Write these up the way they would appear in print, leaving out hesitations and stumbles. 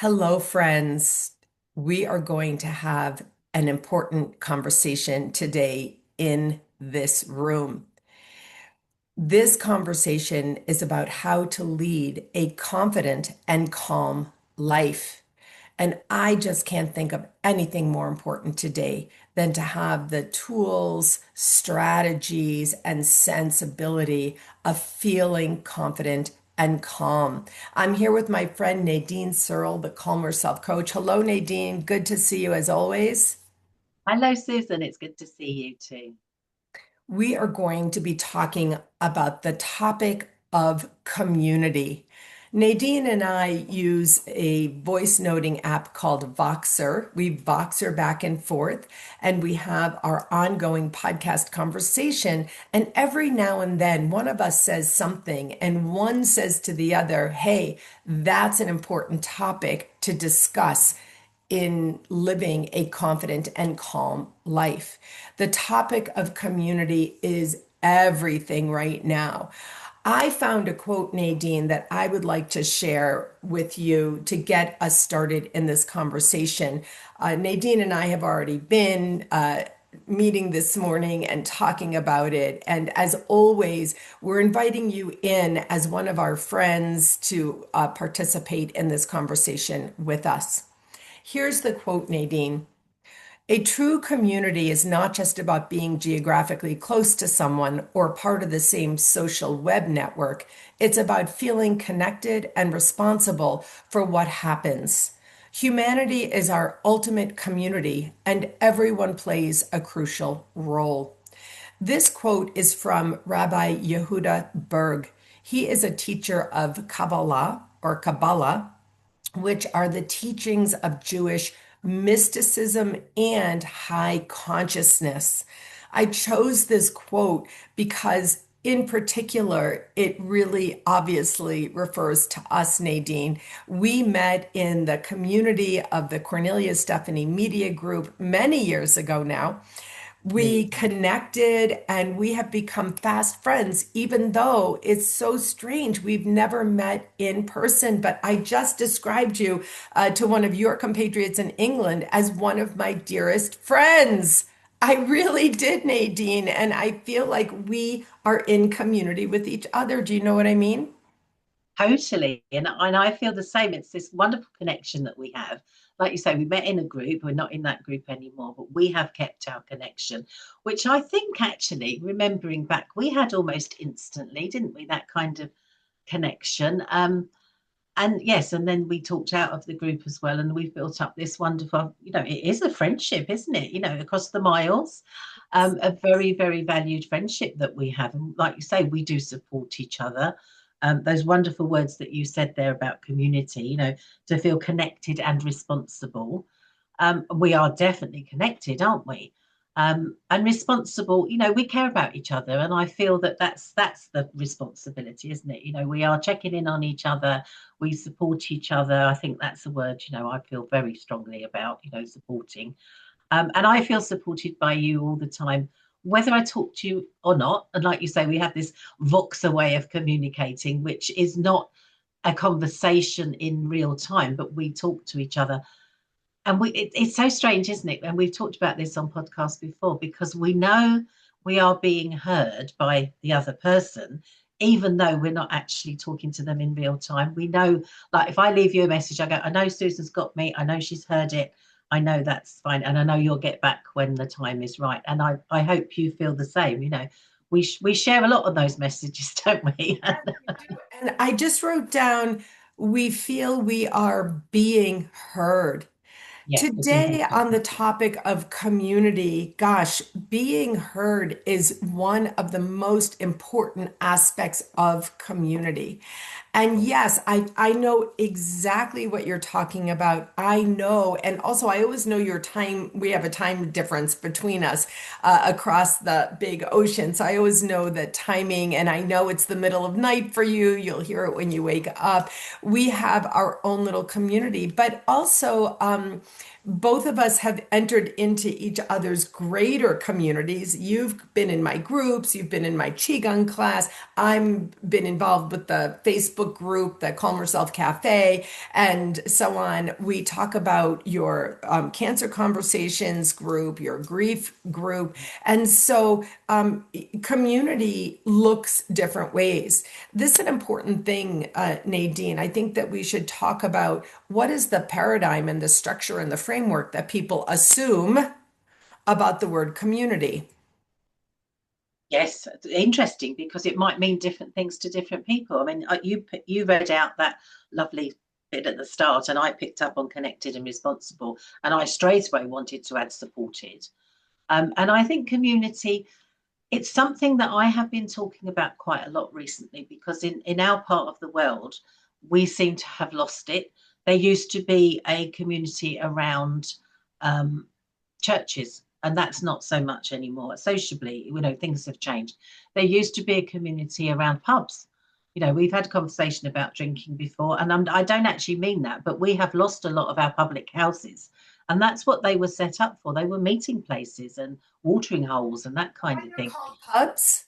Hello, friends. We are going to have an important conversation today in this room. This conversation is about how to lead a confident and calm life. And I just can't think of anything more important today than to have the tools, strategies, and sensibility of feeling confident and calm. I'm here with my friend Nadine Searle, the Calmer Self Coach. Hello, Nadine. Good to see you as always. Hello, Susan. It's good to see you too. We are going to be talking about the topic of community. Nadine and I use a voice noting app called Voxer. We Voxer back and forth, and we have our ongoing podcast conversation. And every now and then, one of us says something, and one says to the other, "Hey, that's an important topic to discuss in living a confident and calm life." The topic of community is everything right now. I found a quote, Nadine, that I would like to share with you to get us started in this conversation. Nadine and I have already been meeting this morning and talking about it. And as always, we're inviting you in as one of our friends to participate in this conversation with us. Here's the quote, Nadine. A true community is not just about being geographically close to someone or part of the same social web network. It's about feeling connected and responsible for what happens. Humanity is our ultimate community, and everyone plays a crucial role. This quote is from Rabbi Yehuda Berg. He is a teacher of Kabbalah, which are the teachings of Jewish mysticism and high consciousness. I chose this quote because, in particular, it really obviously refers to us, Nadine. We met in the community of the Cornelia Stephanie Media Group many years ago now. We Amazing. connected and we have become fast friends, even though it's so strange. We've never met in person, but I just described you to one of your compatriots in England as one of my dearest friends. I really did, Nadine, and I feel like we are in community with each other. Do you know what I mean? Totally. And I feel the same. It's this wonderful connection that we have. Like you say, we met in a group. We're not in that group anymore, but we have kept our connection, which I think actually, remembering back, we had almost instantly, didn't we? That kind of connection. And yes, and then we talked out of the group as well, and we've built up this wonderful, it is a friendship, isn't it? Across the miles, a very, very valued friendship that we have. And like you say, we do support each other. Those wonderful words that you said there about community, to feel connected and responsible. We are definitely connected, aren't we? And responsible, we care about each other, and I feel that that's the responsibility, isn't it? We are checking in on each other, we support each other. I think that's a word, I feel very strongly about, supporting. And I feel supported by you all the time, whether I talk to you or not. And like you say, we have this Voxer way of communicating, which is not a conversation in real time, but we talk to each other. And it's so strange, isn't it? And we've talked about this on podcasts before, because we know we are being heard by the other person, even though we're not actually talking to them in real time. We know, like, if I leave you a message, I go, I know Susan's got me, I know she's heard it, I know that's fine, and I know you'll get back when the time is right. And I hope you feel the same. We share a lot of those messages, don't we? Yes, we do. And I just wrote down, we feel we are being heard. Yeah, it's Today, important. on the topic of community, gosh, being heard is one of the most important aspects of community. And yes, I know exactly what you're talking about. I know. And also, I always know your time. We have a time difference between us across the big ocean. So I always know the timing. And I know it's the middle of night for you. You'll hear it when you wake up. We have our own little community, but also, both of us have entered into each other's greater communities. You've been in my groups, you've been in my Qigong class. I've been involved with the Facebook Facebook group, the Calm Yourself Cafe, and so on. We talk about your cancer conversations group, your grief group. And so community looks different ways. This is an important thing, Nadine. I think that we should talk about what is the paradigm and the structure and the framework that people assume about the word community. Yes, interesting because it might mean different things to different people. I mean, you read out that lovely bit at the start, and I picked up on connected and responsible, and I straight away wanted to add supported. And I think community, it's something that I have been talking about quite a lot recently because in our part of the world, we seem to have lost it. There used to be a community around um, churches, and that's not so much anymore. Sociably, things have changed. There used to be a community around pubs. We've had a conversation about drinking before, and I don't actually mean that, but we have lost a lot of our public houses. And that's what they were set up for. They were meeting places and watering holes and that kind Why of they're thing. called pubs?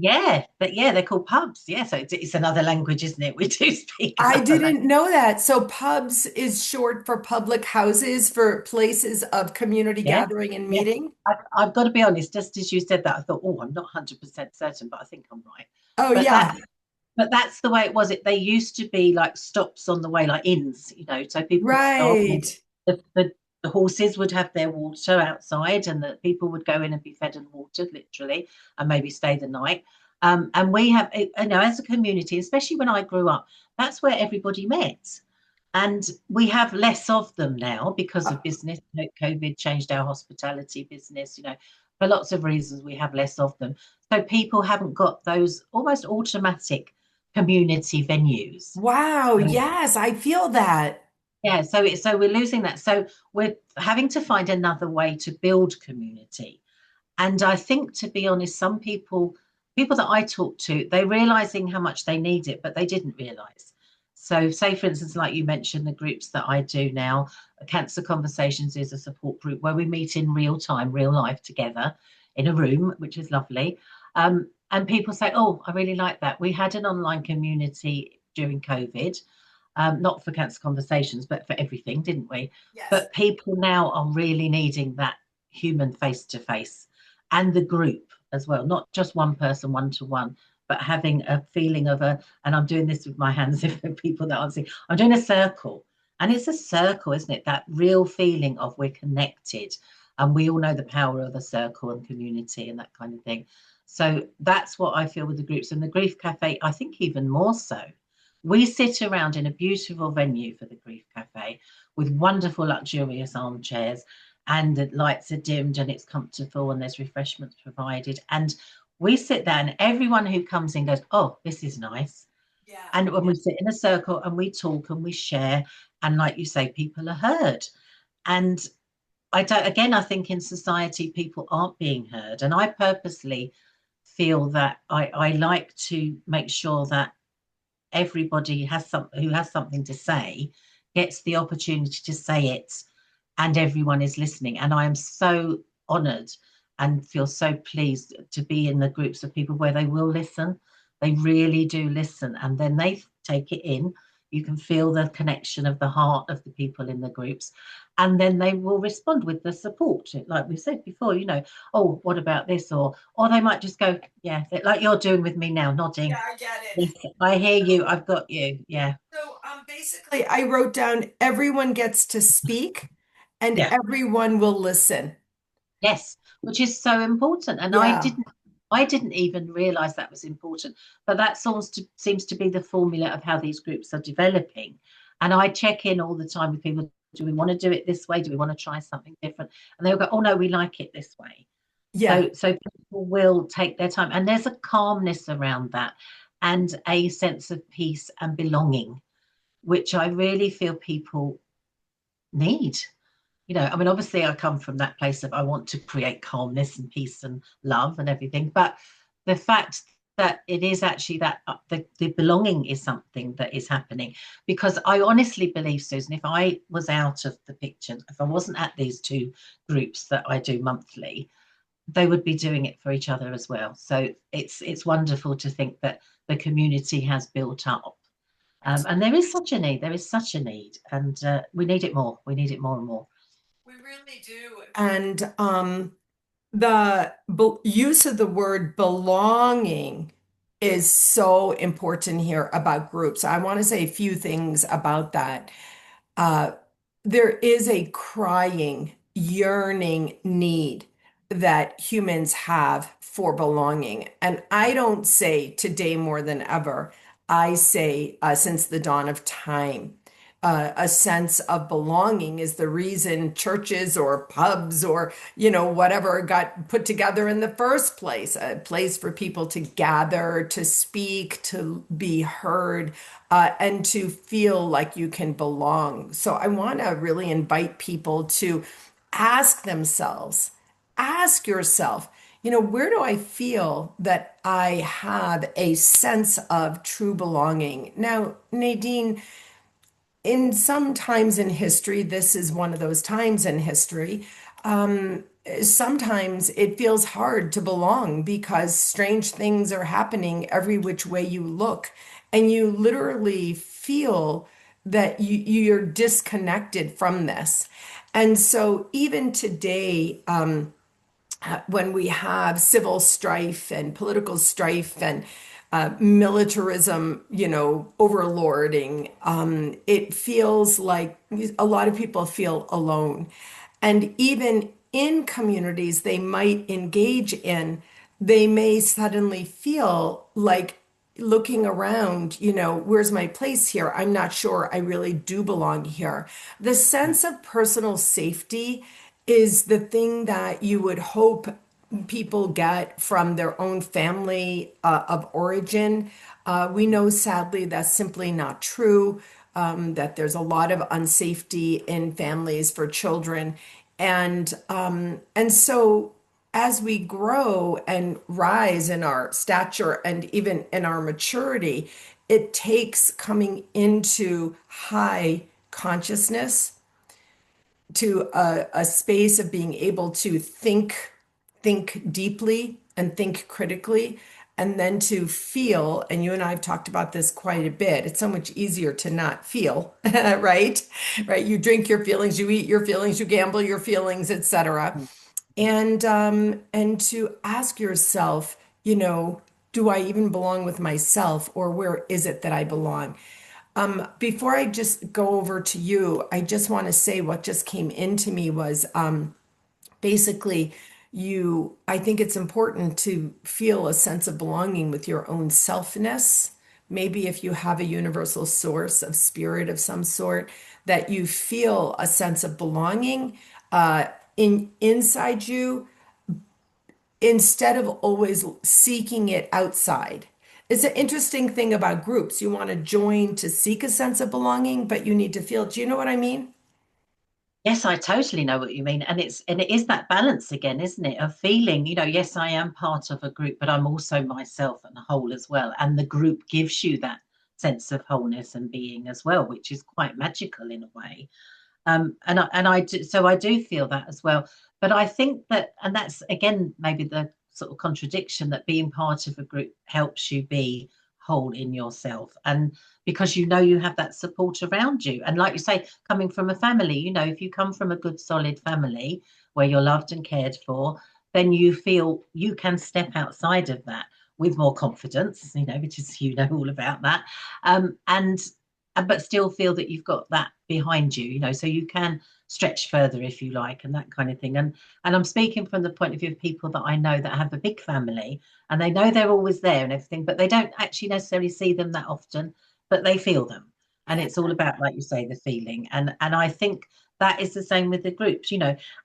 Yeah, but yeah, they're called pubs. Yeah, so it's another language, isn't it? We do speak I another didn't language. know that. So pubs is short for public houses, for places of community Yeah, gathering and yeah. meeting. I've got to be honest, just as you said that, I thought, oh, I'm not 100% certain, but I think I'm right. Oh But yeah, that's the way it was. They used to be like stops on the way, like inns, so people would stop and right. the horses would have their water outside, and the people would go in and be fed and watered, literally, and maybe stay the night. And we have, as a community, especially when I grew up, that's where everybody met. And we have less of them now because Uh, of business. COVID changed our hospitality business, for lots of reasons, we have less of them. So people haven't got those almost automatic community venues. Wow, yes, I feel that. Yeah, so we're losing that. So we're having to find another way to build community. And I think, to be honest, some people that I talk to, they're realizing how much they need it, but they didn't realize. So, say for instance, like you mentioned, the groups that I do now, Cancer Conversations is a support group where we meet in real time, real life together in a room, which is lovely. And people say, "Oh, I really like that." We had an online community during COVID, not for Cancer Conversations, but for everything, didn't we? Yes. But people now are really needing that human face to face and the group as well, not just one person one to one, but having a feeling of and I'm doing this with my hands if people that aren't seeing, I'm doing a circle. And it's a circle, isn't it? That real feeling of we're connected. And we all know the power of a circle and community and that kind of thing. So that's what I feel with the groups. And the Grief Cafe, I think even more so. We sit around in a beautiful venue for the Grief Cafe with wonderful, luxurious armchairs, and the lights are dimmed and it's comfortable and there's refreshments provided. And we sit there, and everyone who comes in goes, "Oh, this is nice." Yeah. And when we sit in a circle and we talk and we share, and like you say, people are heard. And I think in society, people aren't being heard. And I purposely feel that I like to make sure that everybody who has something to say gets the opportunity to say it, and everyone is listening. And I am so honored and feel so pleased to be in the groups of people where they will listen. They really do listen, and then they take it in. You can feel the connection of the heart of the people in the groups, and then they will respond with the support, like we said before, "Oh, what about this?" Or they might just go, "Yeah," like you're doing with me now, Yeah, nodding. I get it. Yes, I hear you. I've got you. Yeah. So basically, I wrote down everyone gets to speak and Yeah. everyone will listen. Yes. Which is so important. And Yeah. I didn't even realize that was important. But that seems to be the formula of how these groups are developing. And I check in all the time with people. Do we want to do it this way? Do we want to try something different? And they'll go, "Oh no, we like it this way." Yeah. So people will take their time. And there's a calmness around that and a sense of peace and belonging, which I really feel people need. I mean, obviously, I come from that place of I want to create calmness and peace and love and everything. But the fact that it is actually that the belonging is something that is happening, because I honestly believe, Susan, if I was out of the picture, if I wasn't at these two groups that I do monthly, they would be doing it for each other as well. So it's wonderful to think that the community has built up, And there is such a need. There is such a need, and we need it more. We need it more and more. We really do. And the use of the word belonging is so important here about groups. I want to say a few things about that. Uh, there is a crying, yearning need that humans have for belonging. And I don't say today more than ever, I say since the dawn of time. A sense of belonging is the reason churches or pubs or, whatever got put together in the first place, a place for people to gather, to speak, to be heard, and to feel like you can belong. So I want to really invite people to ask themselves, ask yourself, where do I feel that I have a sense of true belonging? Now, Nadine, in some times in history, this is one of those times in history. Sometimes it feels hard to belong because strange things are happening every which way you look, and you literally feel that you're disconnected from this. And so, even today, when we have civil strife and political strife and militarism, overlording, it feels like a lot of people feel alone. And even in communities they might engage in, they may suddenly feel like looking around, where's my place here? I'm not sure I really do belong here. The sense of personal safety is the thing that you would hope people get from their own family of origin. We know sadly that's simply not true, that there's a lot of unsafety in families for children. And so as we grow and rise in our stature and even in our maturity, it takes coming into high consciousness to a space of being able to think deeply and think critically, and then to feel. And you and I have talked about this quite a bit. It's so much easier to not feel, right? Right? You drink your feelings, you eat your feelings, you gamble your feelings, etc. And to ask yourself, do I even belong with myself, or where is it that I belong? Before I just go over to you, I just want to say what just came into me was basically I think it's important to feel a sense of belonging with your own selfness. Maybe if you have a universal source of spirit of some sort, that you feel a sense of belonging inside you instead of always seeking it outside. It's an interesting thing about groups. You want to join to seek a sense of belonging, but you need to feel. Do you know what I mean? Yes, I totally know what you mean. And it is that balance again, isn't it? Of feeling, yes, I am part of a group, but I'm also myself and a whole as well. And the group gives you that sense of wholeness and being as well, which is quite magical in a way. So I do feel that as well. But I think that, and that's again maybe the sort of contradiction, that being part of a group helps you be whole in yourself, and because you have that support around you. And like you say, coming from a family, if you come from a good solid family where you're loved and cared for, then you feel you can step outside of that with more confidence, which is all about that. And but still feel that you've got that behind you, so you can stretch further if you like, and that kind of thing. And I'm speaking from the point of view of people that I know that have a big family, and they know they're always there and everything, but they don't actually necessarily see them that often, but they feel them. And it's all about, like you say, the feeling. And I think that is the same with the groups,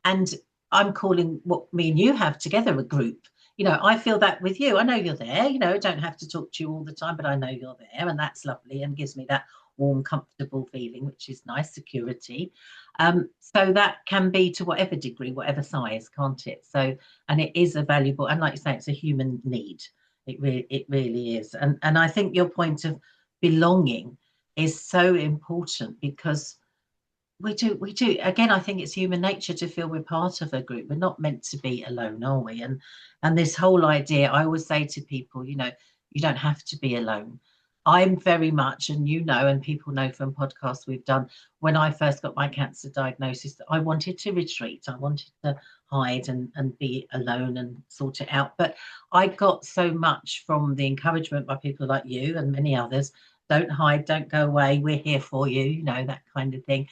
and I'm calling what me and you have together a group. I feel that with you. I know you're there. I don't have to talk to you all the time, but I know you're there, and that's lovely and gives me that warm, comfortable feeling, which is nice, security. So that can be to whatever degree, whatever size, can't it? So, and it is a valuable, and like you say, it's a human need. It really is. And I think your point of belonging is so important, because we do again, I think it's human nature to feel we're part of a group. We're not meant to be alone, are we? And this whole idea, I always say to people, you don't have to be alone. I'm very much, and and people know from podcasts we've done, when I first got my cancer diagnosis, that I wanted to retreat. I wanted to hide and be alone and sort it out. But I got so much from the encouragement by people like you and many others. Don't hide, don't go away. We're here for you, that kind of thing.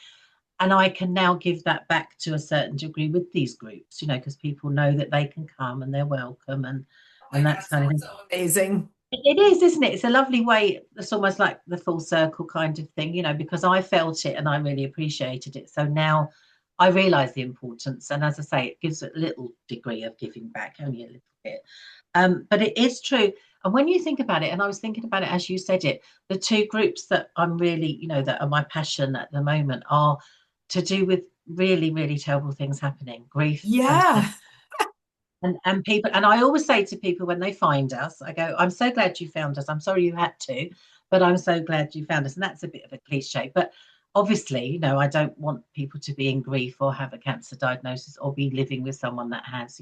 And I can now give that back to a certain degree with these groups, because people know that they can come and they're welcome Oh my and that's gosh, kind of that's thing. so amazing. It is, isn't it? It's a lovely way. It's almost like the full circle kind of thing, because I felt it and I really appreciated it. So now I realize the importance. And as I say, it gives a little degree of giving back, only a little bit. But it is true. And when you think about it, and I was thinking about it as you said it, the two groups that I'm really, that are my passion at the moment are to do with really, really terrible things happening, grief and death. Yeah. And people, and I always say to people when they find us, I go, I'm so glad you found us. I'm sorry you had to, but I'm so glad you found us. And that's a bit of a cliche. But obviously, I don't want people to be in grief or have a cancer diagnosis or be living with someone that has,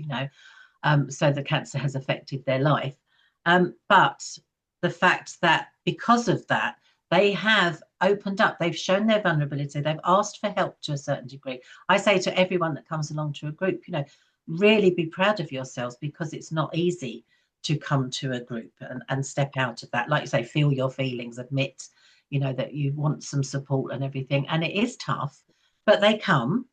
so the cancer has affected their life. But the fact that because of that, they have opened up, they've shown their vulnerability, they've asked for help to a certain degree. I say to everyone that comes along to a group, really be proud of yourselves, because it's not easy to come to a group and step out of that. Like you say, feel your feelings, admit, that you want some support and everything. And it is tough, but they come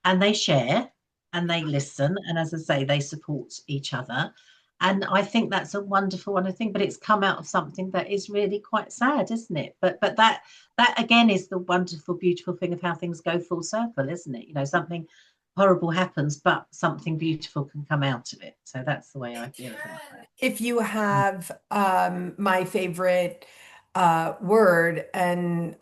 and they share and they listen. And as I say, they support each other. And I think that's a wonderful one, I think, but it's come out of something that is really quite sad, isn't it? But that again is the wonderful, beautiful thing of how things go full circle, isn't it? Something horrible happens, but something beautiful can come out of it. So that's the way I feel about that. If you have my favorite word and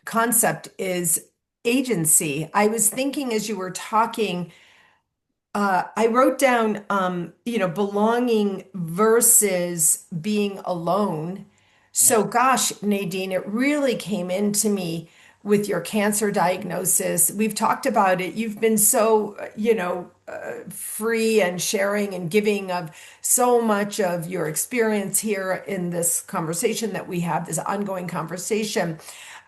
concept is agency. I was thinking as you were talking, I wrote down, belonging versus being alone. Yeah, So, gosh, Nadine, it really came into me with your cancer diagnosis. We've talked about it. You've been so, free and sharing and giving of so much of your experience here in this conversation that we have, this ongoing conversation.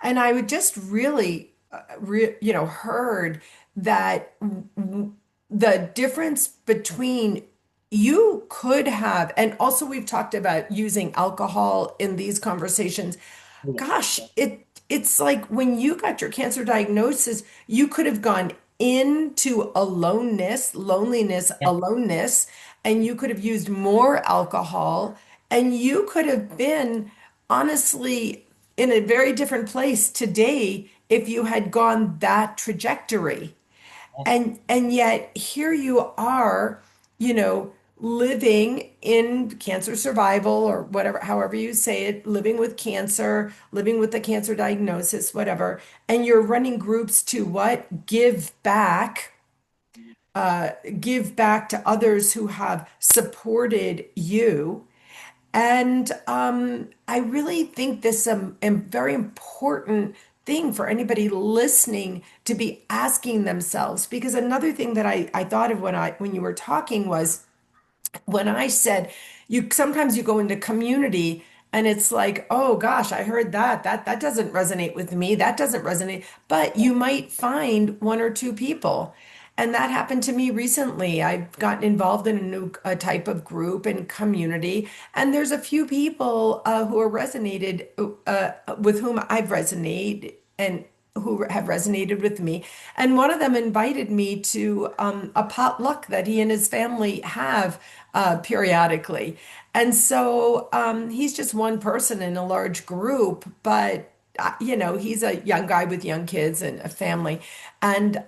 And I would just really, heard that the difference between you could have, and also we've talked about using alcohol in these conversations. yeah, Gosh, yeah, it's like when you got your cancer diagnosis, you could have gone into aloneness, loneliness, yeah, aloneness, and you could have used more alcohol, and you could have been honestly in a very different place today if you had gone that trajectory. yeah, And yet here you are, living in cancer survival or whatever, however you say it, living with cancer, living with the cancer diagnosis, whatever. And you're running groups to what? Give back to others who have supported you. And I really think this a very important thing for anybody listening to be asking themselves. Because another thing that I thought of when you were talking was when I said you sometimes you go into community and it's like, oh gosh, I heard that doesn't resonate with me. That doesn't resonate. But yeah, you might find one or two people. And that happened to me recently. I've gotten involved in a new type of group and community, and there's a few people who are resonated with whom I've resonated and who have resonated with me. And one of them invited me to a potluck that he and his family have periodically. And so he's just one person in a large group, but he's a young guy with young kids and a family. And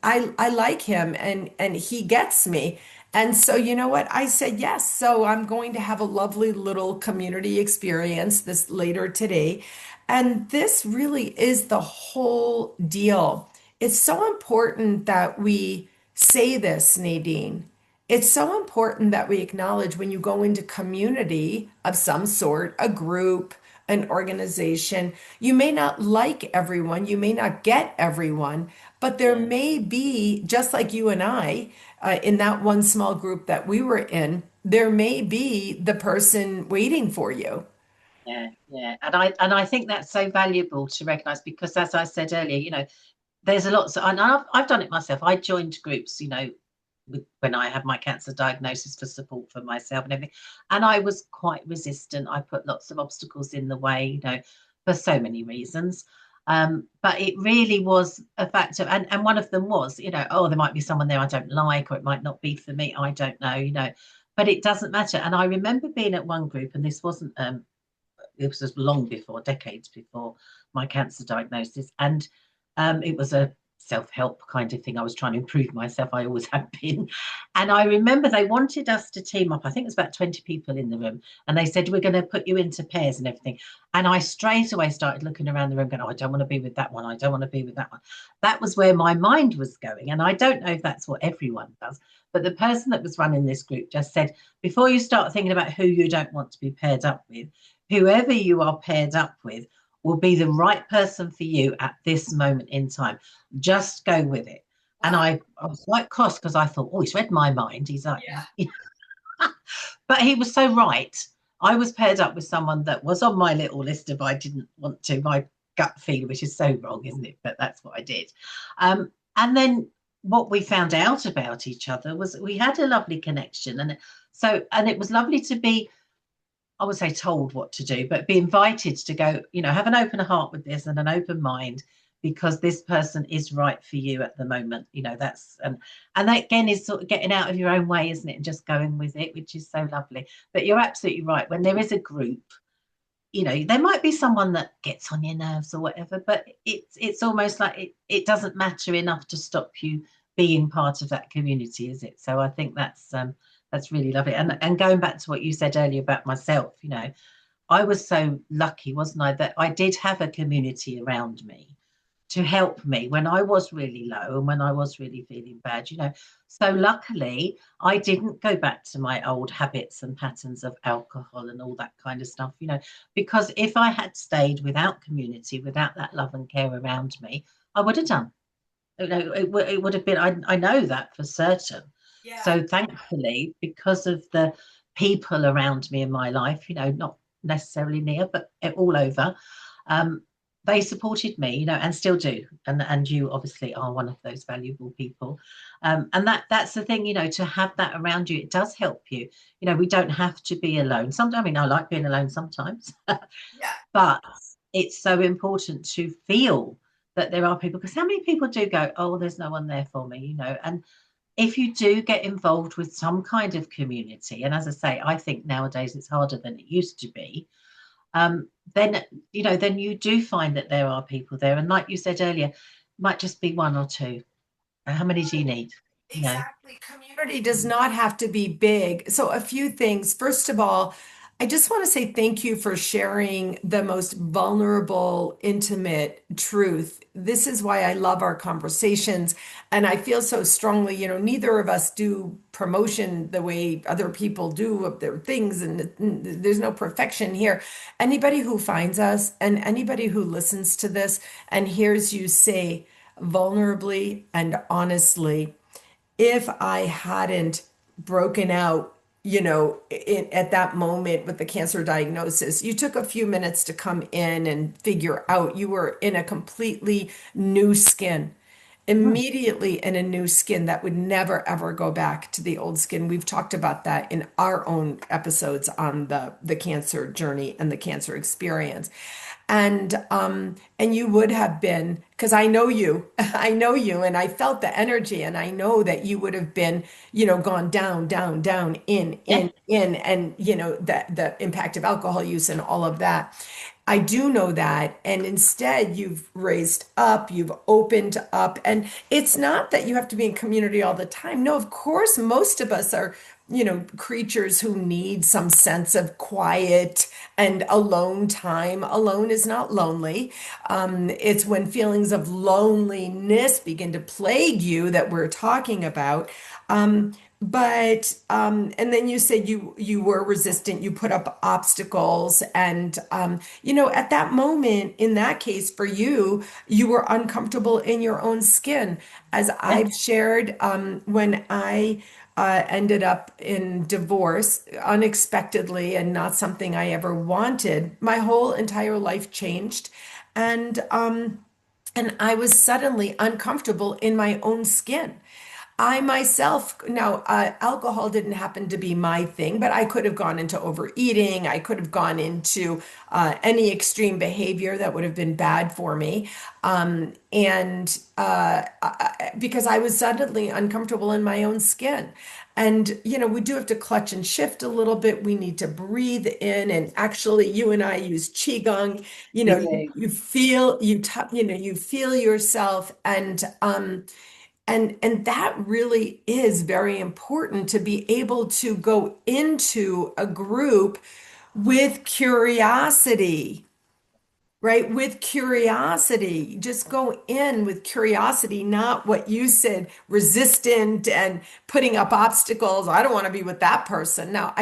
I like him and he gets me. And so you know what? I said yes. So I'm going to have a lovely little community experience this later today. And this really is the whole deal. It's so important that we say this, Nadine. It's so important that we acknowledge when you go into community of some sort, a group, an organization, you may not like everyone, you may not get everyone, but there yeah, may be, just like you and I, in that one small group that we were in, there may be the person waiting for you. yeah. And I think that's so valuable to recognize because, as I said earlier, there's a lot. So, and I've done it myself. I joined groups, when I had my cancer diagnosis for support for myself and everything, and I was quite resistant. I put lots of obstacles in the way, for so many reasons. But it really was a factor, and one of them was, oh, there might be someone there I don't like, or it might not be for me. I don't know. But it doesn't matter. And I remember being at one group, and this wasn't it was just long before, decades before my cancer diagnosis. And it was a self-help kind of thing. I was trying to improve myself. I always have been. And I remember they wanted us to team up. I think it was about 20 people in the room. And they said, we're going to put you into pairs and everything. And I straight away started looking around the room going, oh, I don't want to be with that one. I don't want to be with that one. That was where my mind was going. And I don't know if that's what everyone does. But the person that was running this group just said, before you start thinking about who you don't want to be paired up with, whoever you are paired up with will be the right person for you at this moment in time. Just go with it. And Wow. I was quite cross because I thought, oh, he's read my mind. He's like, Yeah. but he was so right. I was paired up with someone that was on my little list of I didn't want to, my gut feeling, which is so wrong, isn't it? But that's what I did. And then what we found out about each other was we had a lovely connection. And it was lovely to be, I would say told what to do, but be invited to go, have an open heart with this and an open mind because this person is right for you at the moment. That's and that again is sort of getting out of your own way, isn't it? And just going with it, which is so lovely. But you're absolutely right. When there is a group, there might be someone that gets on your nerves or whatever, but it's almost like it doesn't matter enough to stop you being part of that community, is it? So I think that's really lovely. And going back to what you said earlier about myself, I was so lucky, wasn't I, that I did have a community around me to help me when I was really low and when I was really feeling bad. So luckily, I didn't go back to my old habits and patterns of alcohol and all that kind of stuff, because if I had stayed without community, without that love and care around me, I would have done. It would have been, I know that for certain. Yeah. So thankfully, because of the people around me in my life, not necessarily near, but all over, um, they supported me, and still do. And you obviously are one of those valuable people. And that's the thing, to have that around you, it does help you. We don't have to be alone. Sometimes, I mean, I like being alone sometimes, Yeah. but it's so important to feel that there are people, because how many people do go, oh, there's no one there for me. And if you do get involved with some kind of community, and as I say, I think nowadays it's harder than it used to be, then then you do find that there are people there, and like you said earlier, might just be one or two. How many do you need? You know, Exactly. Community does not have to be big. So, a few things. First of all, I just want to say thank you for sharing the most vulnerable, intimate truth. This is why I love our conversations. And I feel so strongly, neither of us do promotion the way other people do of their things, and there's no perfection here. Anybody who finds us and anybody who listens to this and hears you say vulnerably and honestly, if I hadn't broken out, at that moment with the cancer diagnosis, you took a few minutes to come in and figure out you were in a completely new skin, mm, immediately in a new skin that would never ever go back to the old skin. We've talked about that in our own episodes on the cancer journey and the cancer experience. And you would have been, because I know you, I know you, and I felt the energy, and I know that you would have been, gone down, down, down, yeah, in, and the impact of alcohol use and all of that. I do know that. And instead, you've raised up, you've opened up. And it's not that you have to be in community all the time. No, of course, most of us are, creatures who need some sense of quiet and alone time. Alone is not lonely. It's when feelings of loneliness begin to plague you that we're talking about. And then you said you were resistant, you put up obstacles, and at that moment, in that case for you, you were uncomfortable in your own skin. As yeah, I've shared, when I ended up in divorce unexpectedly and not something I ever wanted. My whole entire life changed, and I was suddenly uncomfortable in my own skin. I myself, now, alcohol didn't happen to be my thing, but I could have gone into overeating. I could have gone into any extreme behavior that would have been bad for me. Because I was suddenly uncomfortable in my own skin. And, we do have to clutch and shift a little bit. We need to breathe in. And actually, you and I use Qigong. We do. You feel, you feel yourself. And that really is very important to be able to go into a group with curiosity, right? With curiosity. Just go in with curiosity, not what you said, resistant and putting up obstacles. I don't want to be with that person. Now,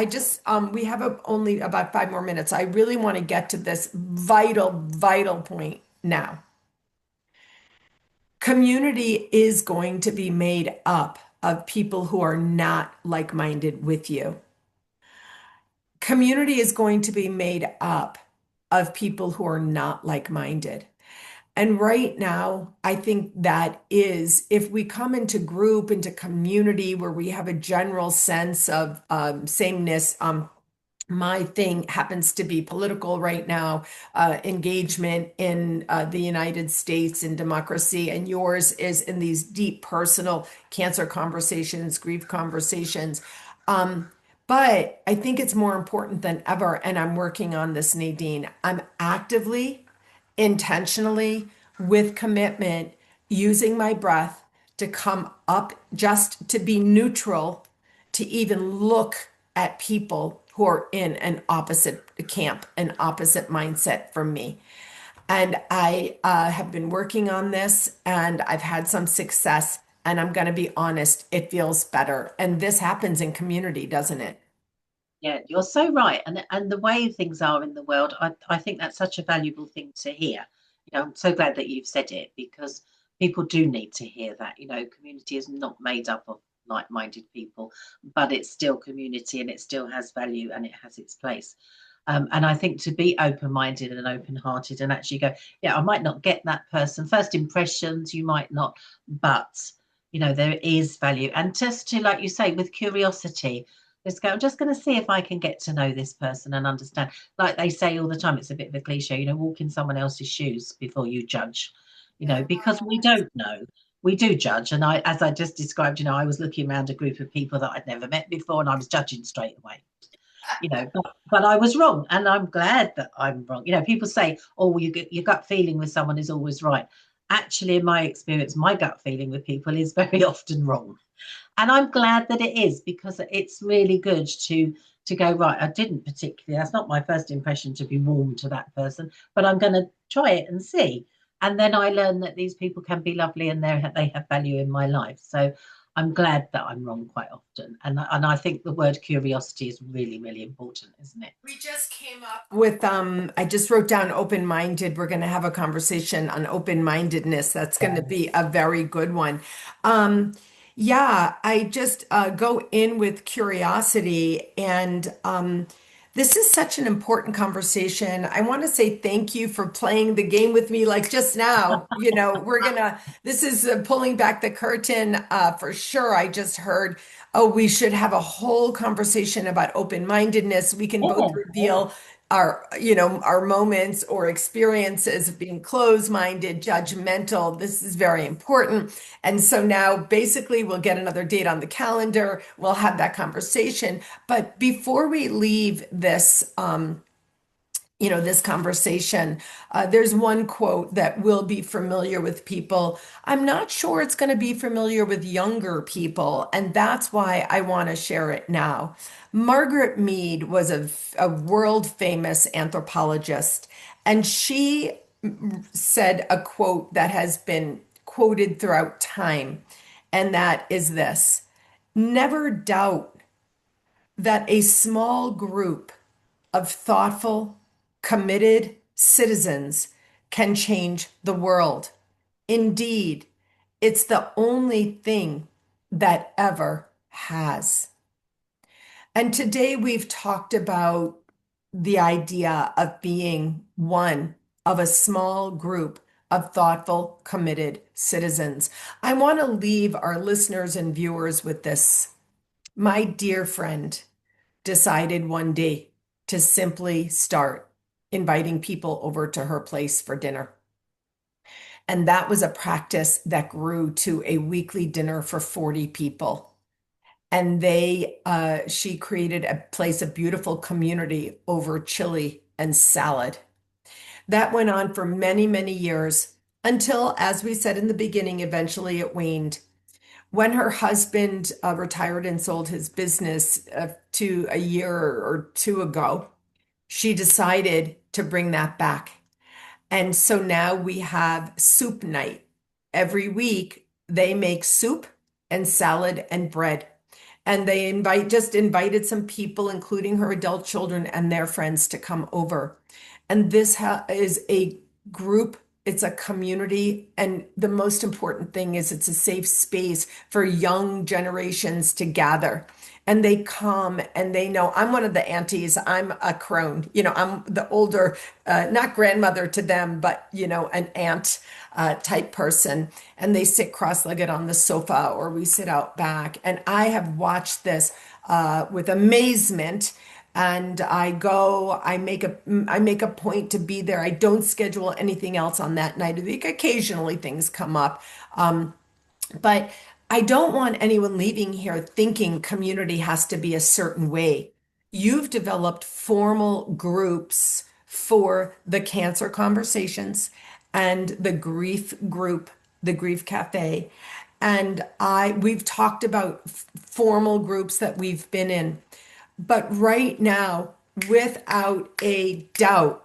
we have only about 5 more minutes. I really want to get to this vital, vital point now. Community is going to be made up of people who are not like-minded with you. Community is going to be made up of people who are not like-minded. And right now, I think that is, if we come into group, into community where we have a general sense of sameness, my thing happens to be political right now, engagement in the United States and democracy, and yours is in these deep personal cancer conversations, grief conversations. Um, but I think it's more important than ever, and I'm working on this, Nadine. I'm actively, intentionally, with commitment, using my breath to come up just to be neutral, to even look at people who are in an opposite camp, an opposite mindset from me. And I have been working on this and I've had some success. And I'm going to be honest, it feels better. And this happens in community, doesn't it? Yeah, you're so right. And the way things are in the world, I think that's such a valuable thing to hear. I'm so glad that you've said it because people do need to hear that. Community is not made up of like-minded people, but it's still community and it still has value and it has its place. And I think to be open-minded and open-hearted and actually go, yeah, I might not get that person. First impressions, you might not, but there is value. And just to, like you say, with curiosity, just go, I'm just going to see if I can get to know this person and understand. Like they say all the time, it's a bit of a cliche, walk in someone else's shoes before you judge, because we don't know. We do judge. And as I just described, I was looking around a group of people that I'd never met before and I was judging straight away, but I was wrong. And I'm glad that I'm wrong. People say, oh, well, your gut feeling with someone is always right. Actually, in my experience, my gut feeling with people is very often wrong. And I'm glad that it is because it's really good to go, right, I didn't particularly, that's not my first impression to be warm to that person, but I'm going to try it and see. And then I learn that these people can be lovely and they have value in my life. So I'm glad that I'm wrong quite often. And I think the word curiosity is really, really important, isn't it? We just came up with I just wrote down open-minded. We're going to have a conversation on open-mindedness. That's going to be a very good one. Um, yeah, I just go in with curiosity and this is such an important conversation. I want to say thank you for playing the game with me like just now. This is pulling back the curtain for sure. I just heard, oh, we should have a whole conversation about open-mindedness. We can both Yeah. reveal our moments or experiences of being closed-minded, judgmental. This is very important. And so now basically we'll get another date on the calendar. We'll have that conversation. But before we leave this conversation, there's one quote that will be familiar with people. I'm not sure it's going to be familiar with younger people, and that's why I want to share it now. Margaret Mead was a world famous anthropologist, and she said a quote that has been quoted throughout time, and that is this: never doubt that a small group of thoughtful, committed citizens can change the world. Indeed, it's the only thing that ever has. And today we've talked about the idea of being one of a small group of thoughtful, committed citizens. I want to leave our listeners and viewers with this. My dear friend decided one day to simply start inviting people over to her place for dinner. And that was a practice that grew to a weekly dinner for 40 people. And she created a place of beautiful community over chili and salad. That went on for many, many years until, as we said in the beginning, eventually it waned. When her husband retired and sold his business to a year or two ago, she decided to bring that back. And so now we have soup night. Every week, they make soup and salad and bread. And they just invited some people, including her adult children and their friends, to come over. And this is a group, it's a community. And the most important thing is it's a safe space for young generations to gather. And they come and they know I'm one of the aunties. I'm a crone. I'm the older, not grandmother to them, but, an aunt type person. And they sit cross-legged on the sofa or we sit out back. And I have watched this with amazement. And I make a point to be there. I don't schedule anything else on that night of the week. Occasionally things come up. But I don't want anyone leaving here thinking community has to be a certain way. You've developed formal groups for the cancer conversations and the grief group, the grief cafe. And we've talked about formal groups that we've been in. But right now, without a doubt,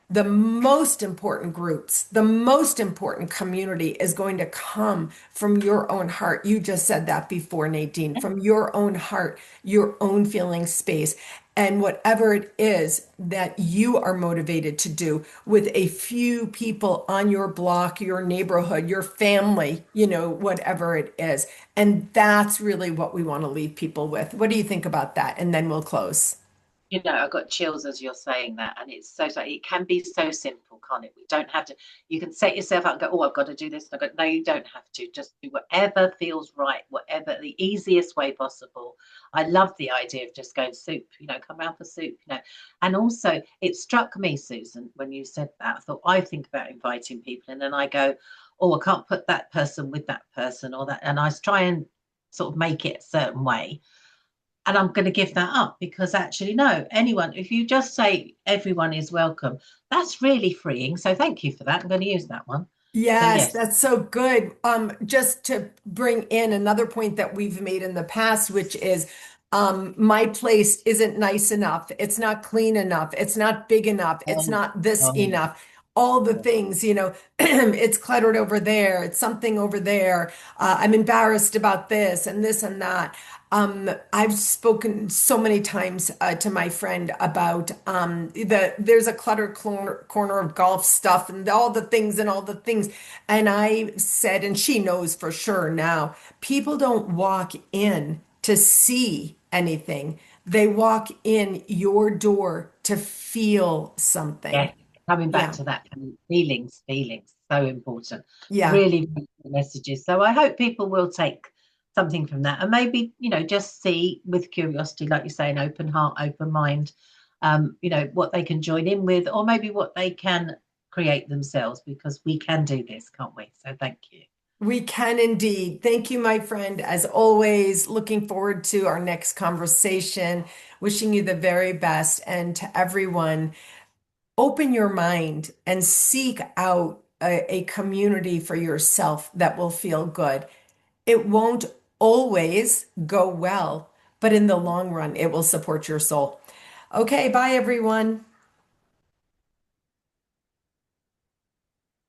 the most important groups, the most important community is going to come from your own heart. You just said that before, Nadine, from your own heart, your own feeling space, and whatever it is that you are motivated to do with a few people on your block, your neighborhood, your family, whatever it is. And that's really what we want to leave people with. What do you think about that? And then we'll close. I got chills as you're saying that, and it's so it can be so simple, can't it? We don't have to. You can set yourself up and go, "Oh, I've got to do this." No, you don't have to. Just do whatever feels right, whatever the easiest way possible. I love the idea of just going soup. Come around for soup. And also it struck me, Susan, when you said that. I think about inviting people, and then I go, "Oh, I can't put that person with that person or that," and I try and sort of make it a certain way, and I'm going to give that up because actually, no, anyone, if you just say everyone is welcome, that's really freeing. So thank you for that. I'm going to use that one. So, Yes, yes. that's so good. Just to bring in another point that we've made in the past, which is my place isn't nice enough. It's not clean enough. It's not big enough. It's Oh, not this oh, enough. All the oh, things, it's cluttered over there. It's something over there. I'm embarrassed about this and this and that. I've spoken so many times to my friend about there's a cluttered corner of golf stuff and all the things and all the things. And I said, and she knows for sure now, people don't walk in to see anything. They walk in your door to feel something. yes. Coming back Yeah. to that feelings, so important. Yeah. Really important messages. So I hope people will take something from that and maybe, just see with curiosity, like you say, an open heart, open mind, what they can join in with, or maybe what they can create themselves, because we can do this, can't we? So thank you. We can indeed. Thank you, my friend. As always, looking forward to our next conversation. Wishing you the very best. And to everyone, open your mind and seek out a community for yourself that will feel good. It won't always go well, but in the long run, it will support your soul. Okay, bye, everyone.